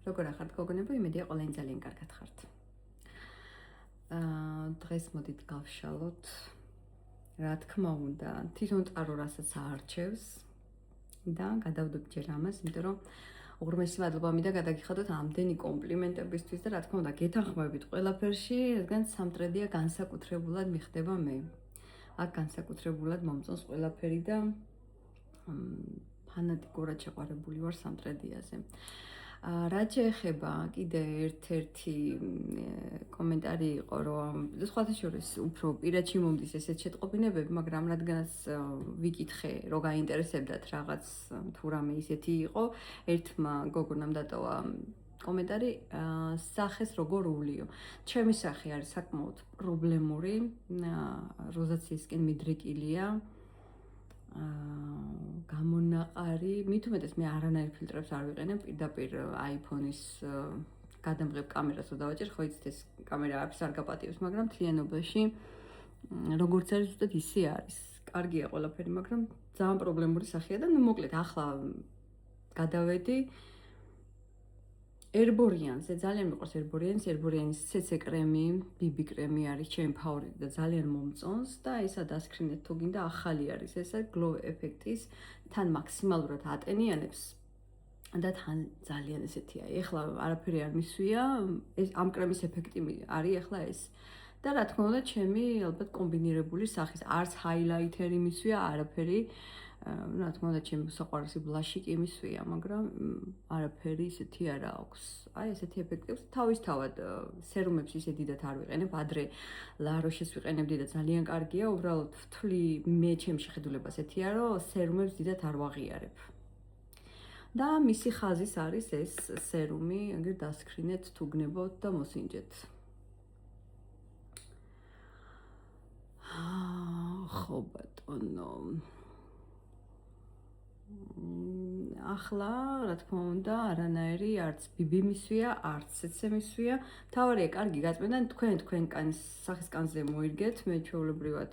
როგორ ახართ გოგონებო, იმედია ყველანი ძალიან კარგად ხართ. დღეს მოდით გავშალოთ. რა თქმა უნდა, თვითონ ტარო რასაც აარჩევს და გადავდოთ ჯერ ამას, იმიტომ რომ უღრმესი მადლობა მინდა გადაგიხადოთ ამდენი კომპლიმენტებისთვის და რა თქმა უნდა, გეთანხმებით ყველაფერში, რადგან სამტრედია განსაკუთრებულად მიხდება მე. აქ განსაკუთრებულად მომწონს ყველაფერი და ფანატიკურად შეყვარებული ვარ სამტრედიაზე. რაც შეეხება კიდე ერთ-ერთი კომენტარი იყო, რომ სხვათა შორის უფრო პირადში მომდის ესეთ შეტყობინებები, მაგრამ რადგანაც ვიკითხე, რომ გაინტერესებდათ რაღაც თუ რამე ისეთი იყო, ერთმა გოგონამ დატოვა კომენტარი, სახეს როგორ უვლიო. ჩემი სახე არის საკმაოდ პრობლემური, როზაციისკენ მიდრეკილია. გამონაყარი, მით უმეტეს მე არანაირ ფილტრებს არ ვიყენებ, პირდაპირ iPhone-ის გადამღებ კამერას დავაჭერ, ხო იცით ეს კამერა არც არ გაპატიებს, მაგრამ მთლიანობაში როგორც არის ზუსტად ისე არის. კარგია ყველაფერი, მაგრამ ძალიან პრობლემური სახეა და მოკლედ ახლა გადავედი ერბორიანზე, ძალიან მიყვარს ერბორიანის CC კრემი, BB კრემი არის ჩემი ფავორიტი და ძალიან მომწონს და ისა დასკრინეთ თუ გინდა ახალი არის ესა glow effect-ის თან მაქსიმალურად ატენიანებს და თან ძალიან ესეთია. ეხლა არაფერი არ მისვია, ეს ამ კრემის ეფექტი არის ეხლა ეს. და რა თქმა უნდა, ჩემი ალბათ კომბინირებული სახის არც ჰაილაითერი მისვია, არაფერი რა თქმა უნდა, ჩემი საყვარელი ბლაში კი მისვია, მაგრამ არაფერი ისეთი არ აქვს. აი ესეთი ეფექტებს თავისთავად სერუმებს ისე დიდად არ ვიყენებ, ადრე La Roche-ს ვიყენებდი და ძალიან კარგია, უბრალოდ ვთვლი მე ჩემი შეხედულება ესეთია, რომ სერუმებს დიდად არ ვაღიარებ. და მისი ხაზის არის ეს სერუმი, აგერ დასკრინეთ თუ გნებოთ და მოსინჯეთ. ხო ბატონო. ახლა, რა თქმა უნდა, არანაირი არც BB მისვია, არც CC მისვია. თავარია, კარგი გაწმენდა, თქვენ სახის კანზე მოირგეთ, მე ჩვეულებრივად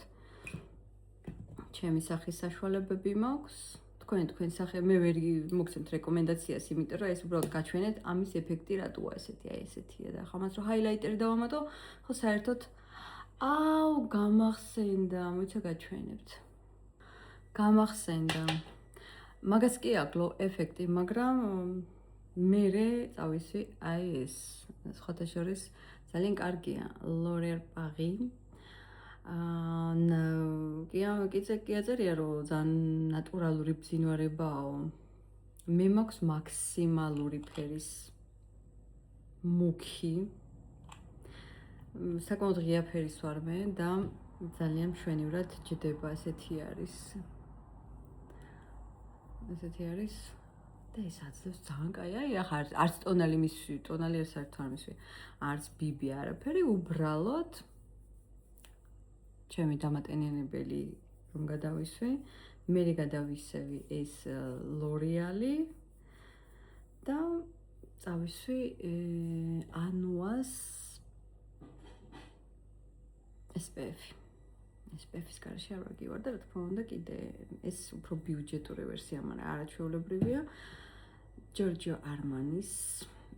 ჩემი სახის საშუალებები მაქვს. თქვენ სახე მე ვერ მოგცემთ რეკომენდაციას, იმიტომ რომ ეს უბრალოდ გაჩვენეთ ამის ეფექტი რატოა ესეთი, აი ესეთია და ხამაც რომ ჰაილაიტერი დავამატო, ხო საერთოდ გამახსენდა, მოიცა გაჩვენებთ. გამახსენდა. მაგას კი აქვს glow effect-ი, მაგრამ მერე წავისი აი ეს. სხვათა შორის ძალიან კარგია L'Oréal Paris. კი აწერია, რომ ძალიან ნატურალური ბზინვარებაო. მე მაქვს მაქსიმალური ფერის მუქი. საკმაოდ ღია ფერის ვარ მე და ძალიან მშვენივრად ჯდება, ესეთი არის. ესეთი არის და ეს აძლევს ძალიან კაი. აი ახლა არც ტონალი მისვი, ტონალი არ საერთოდ არ მისვი. არც BB არაფერი, უბრალოდ ჩემი დამატენიანებელი რომ გადავისვი, მე გადავისევი ეს L'Oréal-ი და წავისვი Anuas SPF-ი. SPF-ის გარშე არ ვარ და რა თქმა უნდა კიდე ეს უფრო ბიუჯეტური ვერსია, მაგრამ არაჩვეულებრივია. Giorgio Armani-ის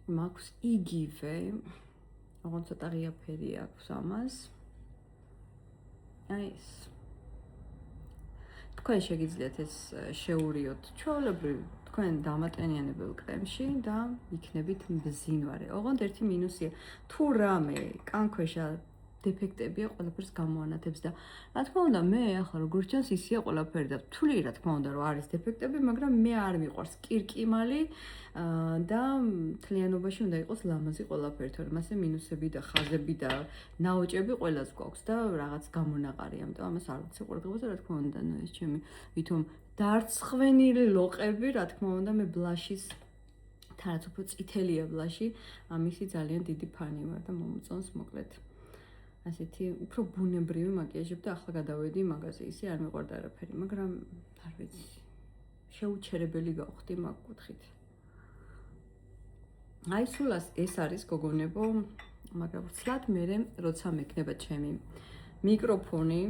მაქვს იგივე, ოღონდ ცოტა ღია ფერი აქვს ამას. აი ეს. თქვენ შეგიძლიათ ეს შეურიოთ ჩვეულებრივ თქვენ დამატენიანებელ კრემში და იქნებით მბზინვარე. ოღონდ ერთი მინუსია, თუ რამე კანქვეშა დეფექტებია, ყველაფერს გამოანათებს და რა თქმა უნდა, მე ახლა როგორც ჩანს ისია ყველაფერი და ვთვლი, რა თქმა უნდა, რომ არის დეფექტები, მაგრამ მე არ მიყვარს კირკიმალი და მთლიანობაში უნდა იყოს ლამაზი ყველაფერი, თორემ ასე მინუსები და ხაზები და ნაოჭები ყველას გვაქვს და რაღაც გამონაყარია, ამიტომ ამას არ ვიცი ყურადღებას და რა თქმა უნდა, ეს ჩემი ვითომ დარცხვენილი ლოყები, რა თქმა უნდა, მე ბლაშის თანაც უფრო წითელია ბლაში, ამისი ძალიან დიდი ფანი ვარ და მომწონს მოკლედ. ასეთი უფრო ბუნებრივი მაკიაჟები და ახლა გადავედი მაღაზიაში, არ მიყვარდა არაფერი, მაგრამ არ ვიცი. შეუჩერებელი გავხდი მაგ კუთხით. აი სულას ეს არის გოგონებო, მაგრამ ვცლად მე როცა მექნება ჩემი მიკროფონი,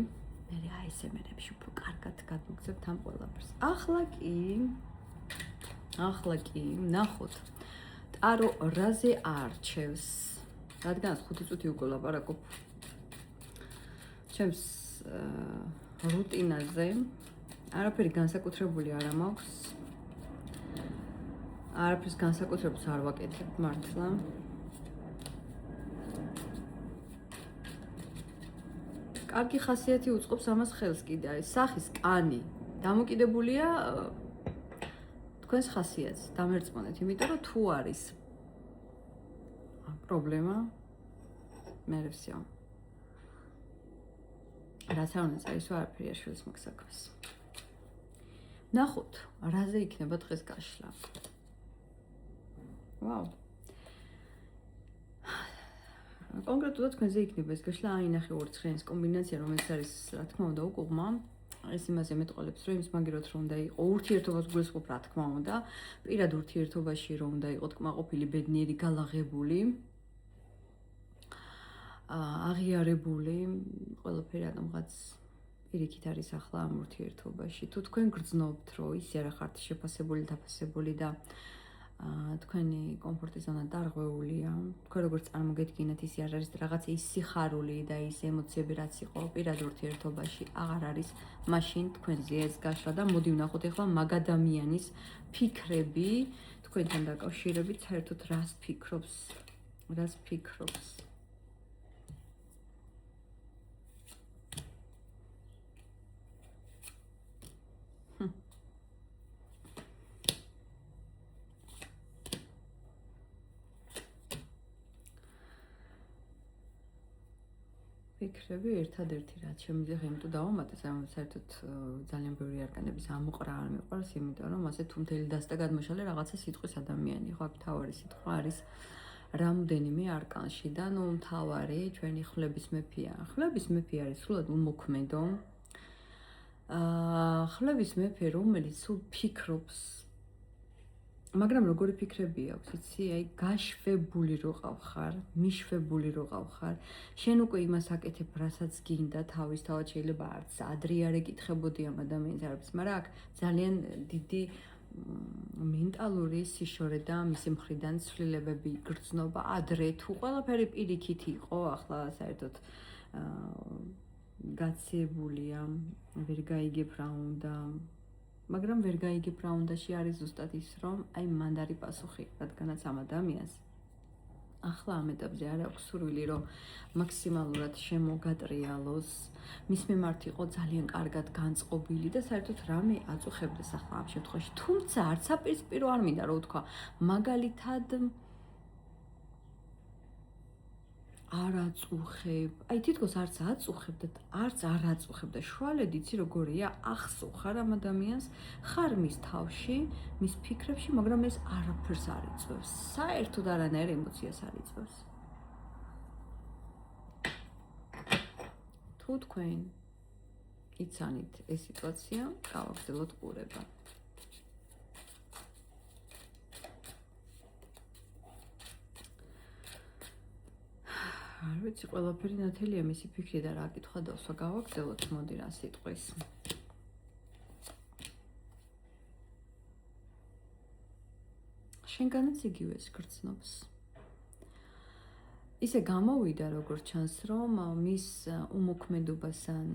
მე ASMR-ებში უფრო კარგად გადმოგცემთ ამ ყველაფერს. ახლა კი ნახოთ. ტარო რაზე არჩევს? რადგანაც 5 წუთი უკვე ლაპარაკობ ჩემს რუტინაზე, არაფერი განსაკუთრებული არ მაქვს. არაფერს განსაკუთრებულს არ ვაკეთებ მართლა. კარგი ხასიათი უწყობს ამას ხელს კიდე, აი სახის კანი დამოკიდებულია თქვენს ხასიათს, დამერწმუნეთ, იმიტომ რომ თუ არის პრობლემა, მე ვსიო. რაც არ უნდა წაისვა, არაფერი არ შვილს მაგ საქმეს. ნახოთ, რაზე იქნება დღეს გაშლა. ვაუ. კონკრეტულად თქვენზე იქნება ეს გაშლა, აინახე ორი ცხრილის კომბინაცია, რომელიც არის, რა თქმა უნდა, უკუღმა. ეს იმაზე მეტყოლებს, რომ იმის მაგიროთ რომ უნდა იყო ურთიერთობას გულისხმობ, რა თქმა უნდა, პირად ურთიერთობაში რომ უნდა იყო კმაყოფილი, ბედნიერი, გალაღებული, აღიარებული, ყველაფერი რადგანაც პირიქით არის ახლა ამ ურთიერთობაში. თუ თქვენ გრძნობთ, რომ ისე არ ხართ შეფასებული, დაფასებული და თქვენი კომფორტის ზონა დარღვეულია, თქვენ როგორც წარმოგედგინეთ, ისე არ არის რაღაცა ის სიხარული და ის ემოციები, რაც იყო პირად ურთიერთობაში, აღარ არის, მაშინ თქვენზე ეს გაშლა და მოდი ვნახოთ ახლა მაგ ადამიანის ფიქრები, თქვენთან დაკავშირებით, საერთოდ რას ფიქრობს. ფიქრები ერთადერთი რაც შემიძლია იმიტომ დავამატეს, საერთოდ ძალიან ბევრი არკანების ამოყრა არ მიყვარს, იმიტომ რომ ასე თუ მთელი დასტა გადმოშალე რაღაცა სიტყვის ადამიანი, ხო, აქ მთავარი სიტყვა არის რამდენიმე არკანში და ნუ მთავარი ჩვენი ხვლების მეფეა. ხვლების მეფე არის სულად უმოქმედო. ხვლების მეფე, რომელიც სულ ფიქრობს, მაგრამ როგორი ფიქრები აქვს, იცი, აი გაშვებული რო ყავხარ, მიშვებული რო ყავხარ, შენ უკვე იმას აკეთებ, რასაც გინდა, თავისთავად შეიძლება არც ადრე არ ეკითხებოდი ამ ადამიანს არაფერს, მაგრამ აქ ძალიან დიდი მენტალური სიშორე და მისი მხრიდან ცვლილებები გრძნობა ადრე თუ ყველაფერი პირიქით იყო, ახლა საერთოდ გაციებულია, ვერ გაიგებ რა უნდა, მაგრამ ვერ გაიგებ რა უნდაში არის ზუსტად ის, რომ აი მანდ არის პასუხი, რადგანაც ამ ადამიანს ახლა ამ ეტაპზე არ აქვს სურვილი, რომ მაქსიმალურად შემოგატრიალოს, მის მიმართ იყო ძალიან კარგად განწყობილი და საერთოდ რამე აწუხებდეს ახლა ამ შემთხვევაში. თუმცა არც აპირისპირო არ მინდა რომ ვთქვა, მაგალითად არ აწუხებ, აი თითქოს არც აწუხებ და არც არ აწუხებ და შუალედ იცი როგორია, ახსოვხარ ამ ადამიანს, ხარ მის თავში, მის ფიქრებში, მაგრამ ეს არაფერს არ იწვევს, საერთოდ არანაირ ემოციას არ იწვევს. თუ თქვენ იცანით ეს სიტუაცია, გავაგრძელოთ ყურება. არ ვიცი, ყველაფერი ნათელია მისი ფიქრი და რა კითხვა დავსვა, გავაგრძელოთ, მოდი რა სიტყვის. შენგანაც იგივეს გრძნობს. ისე გამოვიდა, როგორც ჩანს, რომ მის უმოქმედობას ან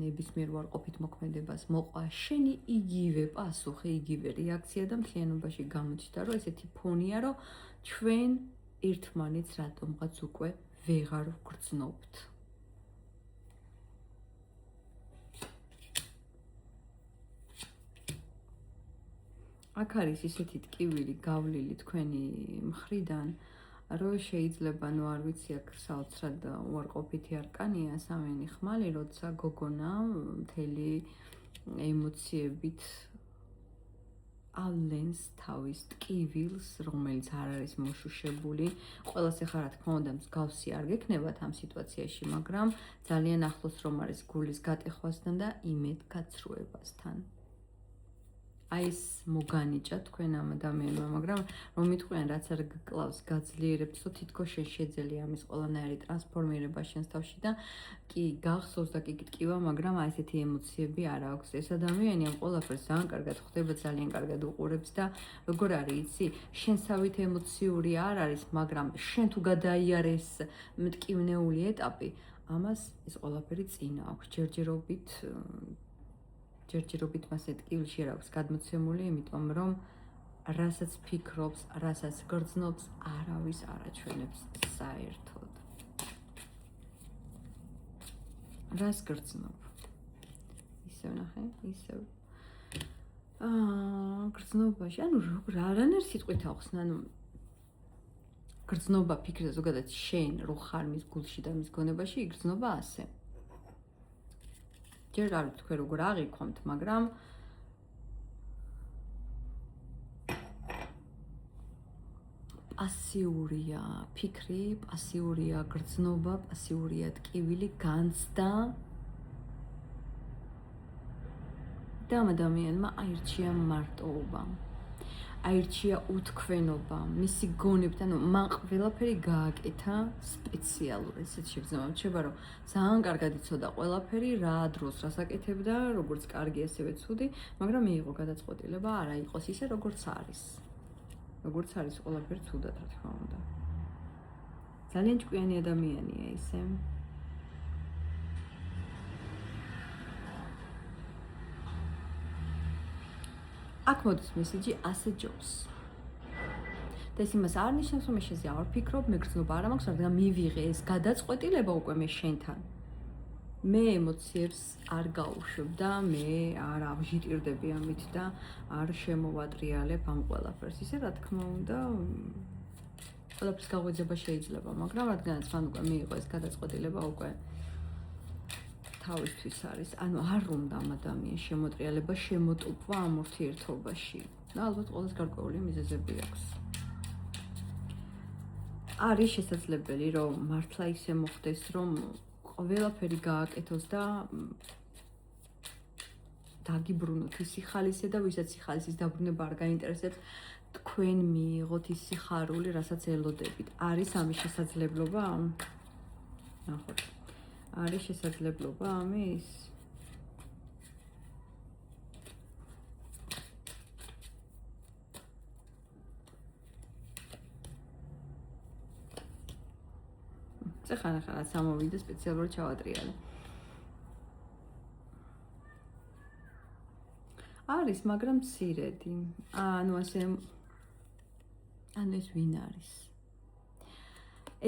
ნებისმიერ უარყოფით მოქმედებას მოყვა შენი იგივე პასუხი, იგივე რეაქცია და მთლიანობაში გამოჩნდა, რომ ესეთი ფონია, რომ ჩვენ ერთმანეთს რატომღაც უკვე ვეღარ ვგრძნობთ. აქ არის ისეთი ტკივილი გავლილი თქვენი მხრიდან, რომ შეიძლება, ნუ არ ვიცი, აქ საოცრად უარყოფითი არკანია, სამენი ხმალი, როცა გოგონა მთელი ემოციებით ავლენს თავის ტკივილს, რომელიც არ არის მოშუშებული. ყველას ეხლა რა თქმა უნდა მსგავსი არ გექნებათ ამ სიტუაციაში, მაგრამ ძალიან ახლოს რომ არის გულის გატეხვასთან და იმედ გაცრუებასთან. აი ეს მოგანიჭა თქვენ ამ ადამიანმა, მაგრამ რომ მიტყვიან რაც არ გკლავს, გაძლიერებს, თუ თითქოს შენ შეძელი ამის ყველანაირი ტრანსფორმირება შენს თავში და კი გახსოვს და კი გტკივა, მაგრამ აი ესეთი ემოციები არ აქვს. ეს ადამიანი ამ ყველაფერს ძალიან კარგად ხვდება, ძალიან კარგად უყურებს და როგორ არის, იცი, შენსავით ემოციური არ არის, მაგრამ შენ თუ გადაიარეს მტკივნეული ეტაპი, ამას ეს ყველაფერი წინ აქვს. ჯერჯერობით მას ეტკივლში არ აქვს გადმოცემული, იმიტომ რომ რასაც ფიქრობს, რასაც გრძნობს, არავის არ აჩვენებს საერთოდ. რას გრძნობ? ისევ ნახე, ისევ. გრძნობაში, ანუ რანაირ სიტყვით ავხსნა, ანუ გრძნობა ფიქრზე ზოგადად შენ რო ხარ მის გულში და მის გონებაში, იგრძნობა ასე. ჯერ არ ვიცი თქვენ როგორ აღიქვამთ, მაგრამ პასიურია ფიქრი, პასიურია გრძნობა, პასიურია ტკივილი, განცდა და ამ ადამიანმა აირჩია მარტოობა. აირჩია უთქვენობა, მისი გონებით, ანუ მან ყველაფერი გააკეთა სპეციალურად, ესეც შეგრძნება. რჩება, რომ ძალიან კარგად იცოდა ყველაფერი, რა დროს რას აკეთებდა, როგორც კარგი, ასევე ცუდი, მაგრამ მიიღო გადაწყვეტილება, არა იყოს ისე, როგორც არის. როგორც არის ყველაფერი ცუდად, რა თქმა უნდა. ძალიან ჭკვიანი ადამიანია ისე. აქ მოდის მესიჯი ასე ჯობს. და ეს იმას არ ნიშნავს, რომ მე შეზე არ ვფიქრობ, მე გრძნობა არ მაქვს, რადგან მივიღე ეს გადაწყვეტილება უკვე მე შენთან. მე ემოციებს არ გავუშვებ და მე არ ავჟიტირდები ამით და არ შემოვატრიალებ ამ ყველაფერს. ისე რა თქმა უნდა, ყველაფერს გაღვიძება შეიძლება, მაგრამ რადგანაც მან უკვე მიიღო ეს გადაწყვეტილება უკვე თავისთვის არის, ანუ არ უნდა ამ ადამიანს შემოტრიალება, შემოტუპვა ამ ურთიერთობაში. და ალბათ ყოველს გარკვეული მიზეზები აქვს. არის შესაძლებელი, რომ მართლა ისე მოხდეს, რომ ყველაფერი გააკეთოს და დაგიბრუნოთ ის სიხალისე და ვისაც სიხალისის დაბრუნება არ გაინტერესებს, თქვენ მიიღოთ ის სიხარული, რასაც ელოდებით. არის ამის შესაძლებლობა? ნახოთ. არის შესაძლებლობა ამის? წეხან ახლა რაც ამოვიდა სპეციალურად ჩავატრიალე. არის, მაგრამ მცირედი. ანუ ასე ანუ ეს ვინ არის?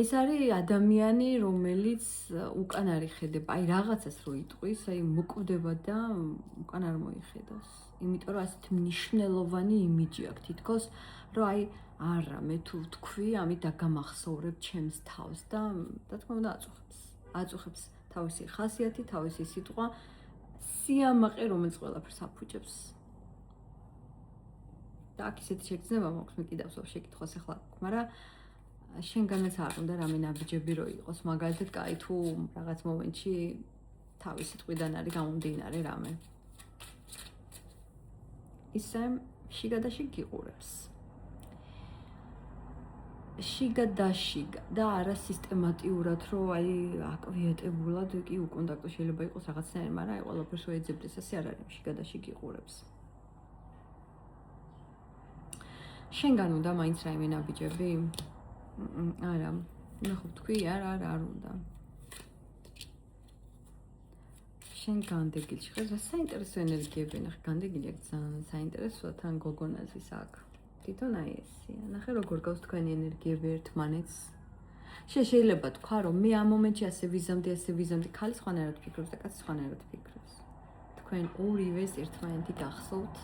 ეს არის ადამიანი, რომელიც უკან არ იხედება, აი რაღაცას რო იტყვის, აი მოკვდება და უკან არ მოიხედავს. იმიტომ რომ ასეთი მნიშვნელოვანი იმიჯი აქვს თითქოს, რომ აი არა, მე თუ ვთქვი, ამით დაგამახსოვრებ ჩემს თავს და თქმა უნდა აწუხებს თავისი ხასიათი, თავისი სიტყვა, სიამაყე, რომელიც ყველაფერს აფუჭებს. და აქ ისეთი შეგრძნება მაქვს, მე კიდევ შეკითხვას ახლა, მაგრამ შენგანაც არ უნდა რამე ნაბიჯები რო იყოს, მაგალითად, კაი თუ რაღაც მომენტში თავისი სიტყვიდან არის გამომდინარე რამე. ისე შიგადაში გიყურებს. შიგადაშიგა და არა სისტემატიურად, რომ აი აკვიეტებულად კი უკონტაქტო შეიძლება იყოს რაღაცნაირი, მაგრამ აი ყველაფერს ვეძებდეს, ასე არ არის, შიგადაში გიყურებს. შენგან უნდა მაინც რაიმე ნაბიჯები? არა, ნახო თქვი, არ უნდა. შენ განდეგილში ხარ, საინტერესო ენერგიები ნახე, განდეგილი აქ ძალიან საინტერესოა თან გოგონაზის აქ. თვითონ აი ესია. ნახე როგორ გავს თქვენი ენერგიები ერთმანეთს. შეიძლება თქვა, რომ მე ამ მომენტში ასე ვიზამდი, ხალი სხვანაირად ფიქრობს და კაცი სხვანაირად ფიქრობს. თქვენ ორივეს ერთმანეთი გახსოვთ,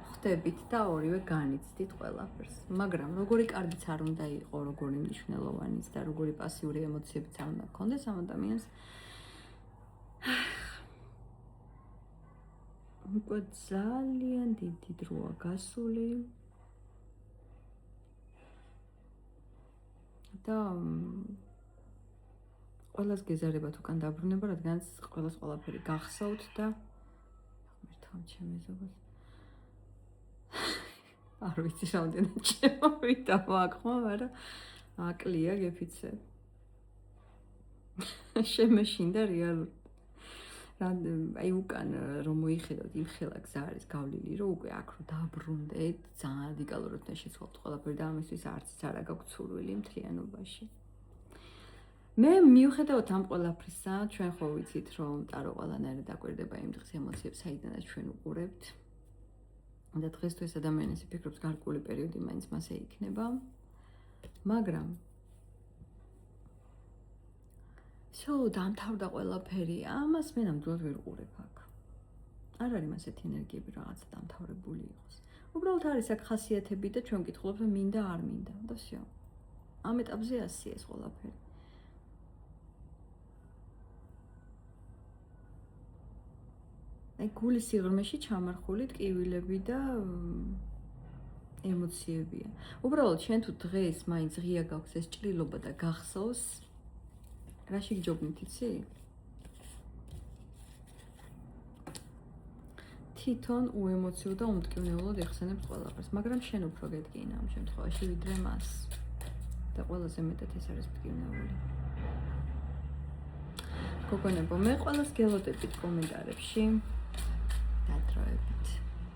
ხვდებით და ორივე განიცდით ყველაფერს. მაგრამ როგორი კარგიც არ უნდა იყო, როგორი მნიშვნელოვანიც და როგორი პასიური ემოციებიც არ უნდა გქონდეს ამ ადამიანს. უკვე ძალიან დიდი დროა გასული. და ყველას გეზარებათ უკან დაბრუნება, რადგანაც ყველას ყველაფერი გახსოვთ და მერთავ ჩემ ეზობას. არ ვიცი რამდენად შემოვიდა მაგხმა, მაგრამ აკლია გეფიცე. შემეშინდა რეალურად. აი უკან რომ მოიხედოთ იმ ხელა გზა არის გავლილი, რომ უკვე აქ რო დაბრუნდეთ, ძალიან რადიკალურად უნდა შეცვალოთ ყველაფერი და ამისთვის არც არ გაქვს სურვილი მთლიანობაში. მე მიუხედავად ამ ყველაფრისა, ჩვენ ხო ვიცით, რომ ტარო ყველანაირად დაკვირდება იმ დღის ემოციებს, საიდანაც ჩვენ უყურებთ. და დღესთვის ადამიანის ფიქრობს გარკვეული პერიოდი მაინც მასე იქნება. მაგრამ დამთავრდა ყველაფერი, ამას მე ნამდვილად ვერ უყურებ აქ. არ არის ასეთი ენერგიები რაღაცა დამთავრებული იყოს. უბრალოდ არის აქ ხასიათები და ჩვენ ვკითხულობთ, რომ მინდა არ მინდა და всё. ამ ეტაპზე ასია ეს ყველაფერი. აი გულის სიღრმეში ჩამარხული ტკივილები და ემოციებია. უბრალოდ შენ თუ დღეს მაინც ღია გაქვს ეს ჭრილობა და გახსოვს რაში გჯობნით იცი? თვითონ უემოციურ და უმტკივნეულოდ ეხსენებს ყველაფერს, მაგრამ შენ უფრო გეტკინა ამ შემთხვევაში ვიდრე მას. და ყველაზე მეტად ეს არის მტკივნეული. გოგონებო, მე ყველას გელოდებით კომენტარებში. დაძროებით.